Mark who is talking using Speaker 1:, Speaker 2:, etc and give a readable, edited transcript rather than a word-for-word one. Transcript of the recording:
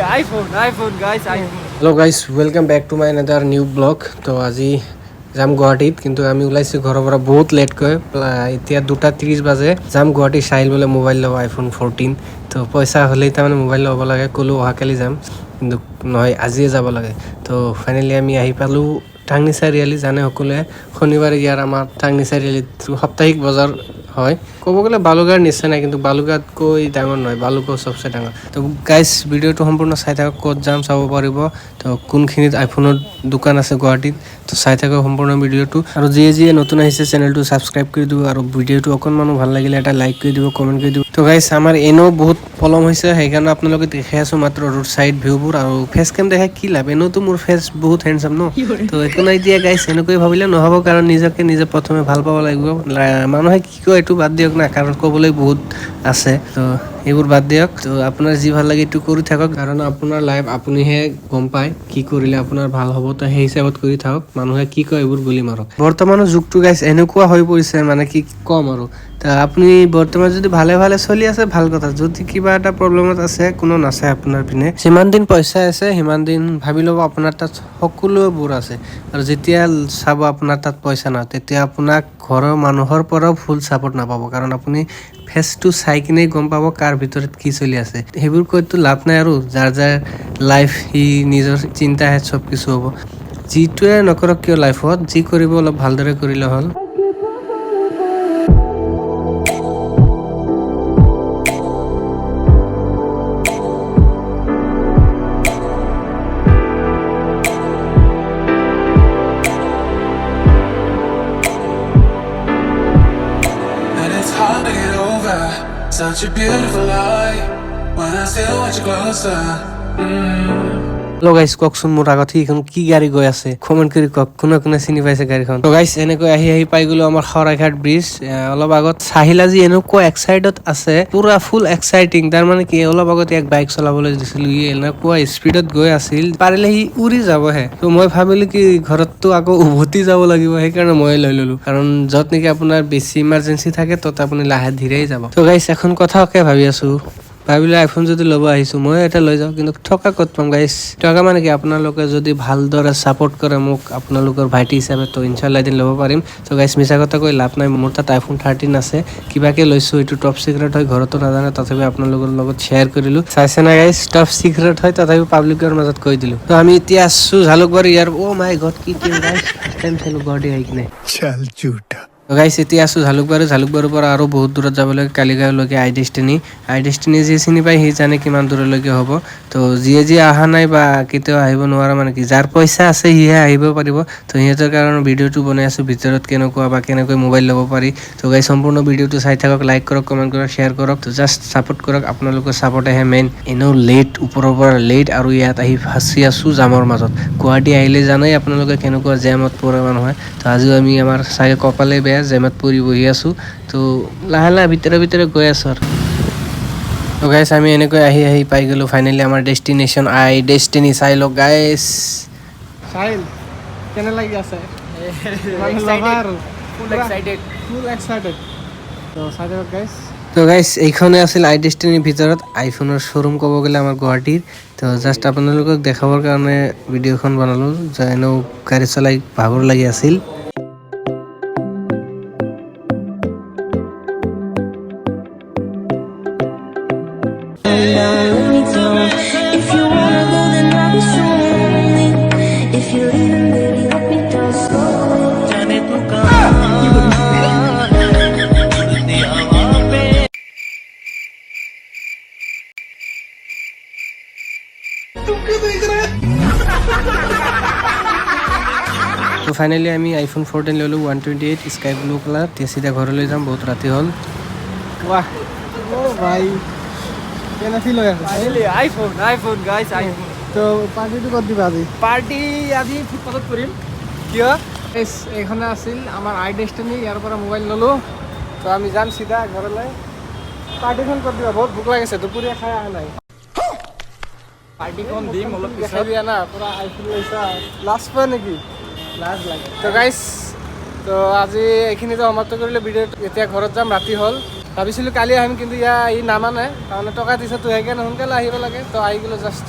Speaker 1: iPhone guys, iPhone. Hello guys, welcome back to my another new vlog. তো আজি যাম গুৱাহাটীত, কিন্তু আমি ওলাইছো ঘৰৰ পৰা বহুত লেটকৈ। এতিয়া 2:30 বাজে। যাম গুৱাহাটী চাইল বোলে মোবাইল ল'ব iPhone 14। তো পইচা হ'লেই তাৰমানে মোবাইল ল'ব লাগে, ক'লো অহাকালি যাম, কিন্তু নহয় আজিয়ে যাব লাগে। তো ফাইনেলি আমি আহি পালোঁ টাংনি চাৰিআলি। জানে সকলোৱে শনিবাৰে ইয়াৰ আমাৰ টাংনি চাৰিআলিত সাপ্তাহিক বজাৰ হয়। ক'ব গ'লে বালুগাঁৱৰ নিশ্চয় নাই, কিন্তু বালুগাঁৱতকৈ ডাঙৰ নহয়, বালুগাঁও চবচে ডাঙৰ। তো গাইজ ভিডিঅ'টো সম্পূৰ্ণ চাই থাকক, ক'ত যাম চাব পাৰিব। তো কোনখিনিত আইফোনৰ দোকান আছে গুৱাহাটীত, তো চাই থাকক সম্পূৰ্ণ ভিডিঅ'টো। আৰু যিয়ে নতুন আহিছে চেনেলটো ছাবস্ক্ৰাইব কৰি দিব, আৰু ভিডিঅ'টো অকণমানো ভাল লাগিলে এটা লাইক কৰি দিব, কমেণ্ট কৰি দিব। তো গাইজ আমাৰ এনেও বহুত পলম হৈছে, সেইকাৰণে আপোনালোকে দেখাই আছোঁ মাত্ৰ ৰোড চাইড ভিউবোৰ। আৰু ফেচ কেম দেখাই কি লাভ, এনেওতো মোৰ ফেচ বহুত হেণ্ডচাম ন। তো একো নাই দিয়া গাইজ, এনেকৈ ভাবিলে নহ'ব, কাৰণ নিজকে নিজে প্ৰথমে ভাল পাব লাগিব। মানুহে কি কয় এইটো বাদ দিয়ক না, কাৰণ ক'বলৈ বহুত আছে। তো এইবোৰ বাদ দিয়ক। তো আপোনাৰ যি ভাল লাগে এইটো কৰি থাকক, কাৰণ আপোনাৰ লাইফ আপুনিহে গম পায় কি কৰিলে আপোনাৰ ভাল হ'ব। তো সেই হিচাপত কৰি থাকক, মানুহে কি কয় এইবোৰ গুলি মাৰক। বৰ্তমানৰ যুগটো গাইজ এনেকুৱা হৈ পৰিছে, মানে কি ক'ম আৰু। তা আপুনি বৰ্তমান যদি ভালে ভালে চলি আছে ভাল কথা, যদি কিবা এটা প্ৰব্লেমত আছে কোনো নাচায় আপোনাৰ পিনে। যিমান দিন পইচা আছে সিমান দিন ভাবি ল'ব আপোনাৰ তাত সকলোবোৰ আছে। আৰু যেতিয়া চাব আপোনাৰ তাত পইচা নাই, তেতিয়া আপোনাক ঘৰৰ মানুহৰ পৰাও ফুল ছাপোৰ্ট নাপাব, কাৰণ আপুনি ফেচটো চাই কিনে গম পাব কাৰ ভিতৰত কি চলি আছে। সেইবোৰ কৈতো লাভ নাই, আৰু যাৰ যাৰ লাইফ সি নিজৰ চিন্তাহে চব কিছু হ'ব। যিটোৱে নকৰক কিয় লাইফত, যি কৰিব অলপ ভালদৰে কৰিলে হ'ল।
Speaker 2: Such a beautiful life when I still want you closer.
Speaker 1: Hello' গাইছ, কওকচোন মোৰ আগত সেইখন কি গাড়ী গৈ আছে, কমেণ্ট কৰি কওক কোনে কোনে চিনি পাইছে গাড়ীখন। তো গাইছ এনেকৈ আহি পাই গ'লো আমাৰ শৰাইঘাট ব্ৰিজ। অলপ আগত চাহিলাজি এনেকুৱা এক্সাইটেড আছে, পুৰা ফুল এক্সাইটিং। তাৰমানে কি, অলপ আগত এক বাইক চলাবলৈ দিছিলো, ই এনেকুৱা স্পীডত গৈ আছিল, পাৰিলে সি উৰি যাবহে। তো মই ভাবিলো কি ঘৰততো আকৌ উভতি যাব লাগিব, সেইকাৰণে মই লৈ ললো, কাৰণ য'ত নেকি আপোনাৰ বেছি ইমাৰ্জেঞ্চি থাকে তত আপুনি লাহে ধীৰেই যাব। তো গাইছ এখন কথাকে ভাবি আছো, ভাবিলে আইফোন যদি ল'ব আহিছোঁ মই এটা লৈ যাওঁ, কিন্তু টকা ক'ত পাম গাইছ। টকা মানে কি, আপোনালোকে যদি ভালদৰে ছাপোৰ্ট কৰে মোক আপোনালোকৰ ভাইটি হিচাপে, তো ইনশাল্লাহ এদিন ল'ব পাৰিম। তো গাইছ মিছা কথা কৈ লাভ নাই, মোৰ তাত iPhone 13 আছে, কিবাকে লৈছোঁ, এইটো টপ চিক্ৰেট হয়, ঘৰতো নাজানে, তথাপি আপোনালোকৰ লগত শ্বেয়াৰ কৰিলোঁ। চাইছে না গাইছ, টপ চিক্ৰেট হয় তথাপি পাব্লিকৰ মাজত কৈ দিলোঁ। তো আমি এতিয়া আছোঁ জালুকবাৰী। ইয়াৰ মাই গড কি টিম গাইছ, ফাৰ্ষ্ট টাইম চালোঁ গুৱাহাটী আহি কিনে।
Speaker 3: চল ঝুটা।
Speaker 1: গাইছ এতিয়া আছোঁ জালুকবাৰীৰ পৰা আৰু বহুত দূৰত যাব লাগে, কালিগাঁৱলৈকে আই ডেষ্টিনি যি চিনি পায় সি জানে কিমান দূৰলৈকে হ'ব। তো যিয়ে অহা নাই বা কেতিয়াও আহিব নোৱাৰা, মানে কি যাৰ পইচা আছে সিহে আহিব পাৰিব। তো সিহঁতৰ কাৰণে ভিডিঅ'টো বনাই আছোঁ, ভিতৰত কেনেকুৱা বা কেনেকৈ মোবাইল ল'ব পাৰি। তো গাইছ সম্পূৰ্ণ ভিডিঅ'টো চাই থাকক, লাইক কৰক, কমেণ্ট কৰক, শ্বেয়াৰ কৰক। তো জাষ্ট ছাপোৰ্ট কৰক, আপোনালোকৰ ছাপোৰ্টেহে মেইন। এনেও লেট, ওপৰৰ পৰা লেট, আৰু ইয়াত আহি ফাঁচি আছোঁ জামৰ মাজত। গুৱাহাটী আহিলে জানেই আপোনালোকে কেনেকুৱা জেমত পৰে মানুহে। তো আজিও আমি আমাৰ চাগে কপালে বেয়া, জেমত পৰি বহি আছোঁ। তো লাহে লাহে ভিতৰে গৈ আছোঁ আৰু। তো গাইছ আমি এনেকৈ আহি পাই গ'লোঁ ফাইনেলি আমাৰ ডেষ্টিনেশ্যন আই ডেষ্টিনি। চাই লওক গাইছ, চাইল কেনে লাগি আছে, ফুল এক্সাইটেড। তো চাই লওক গাইছ। তো গাইছ এইখনে আছিল আই ডেষ্টিনিৰ ভিতৰত আইফোনৰ শ্ব'ৰুম, ক'ব গ'লে আমাৰ গুৱাহাটীৰ। তো জাষ্ট আপোনালোকক দেখাবৰ কাৰণে ভিডিঅ'খন বনালোঁ, যে এনেও গাড়ী চলাই ভাগৰ লাগি আছিল। তো ফাইনেলি আমি iPhone 14 ল'লোঁ 128 স্কাই ব্লু কালাৰ। এতিয়া চিধা ঘৰলৈ যাম, বহুত ৰাতি হ'ল। বাহ ভাই কেনে ফিল হৈ আছে? iPhone guys, iPhone। তো পাৰ্টিটো ক'ত দিবা আজি? পাৰ্টি আজি ফুটপাথত কৰিম। কিয়? এইখনে আছিল আমাৰ আই ডেষ্টিনি, ইয়াৰ পৰা মোবাইল ল'লোঁ। তো আমি যাম চিধা ঘৰলৈ। পাৰ্টিখন ক'ত দিবা? বহুত ভোক লাগিছে, দুপৰীয়া খাই অহা নাই। পাৰ্টিখন দিম অলপ পিছত দিয়া না, পুৰা আইফোন লৈছা, লাজ পোৱা নেকি? লাজ লাগে। তো গাইছ, তো আজি এইখিনিতে সমাপ্ত কৰিলে ভিডিঅ'টো। এতিয়া ঘৰত যাম, ৰাতি হ'ল। ভাবিছিলোঁ কালি আহিম কিন্তু ই নামানে তাৰমানে টকা দিছে তো সেইকাৰণে সোনকালে আহিব লাগে তো আহি গ'লো জাষ্ট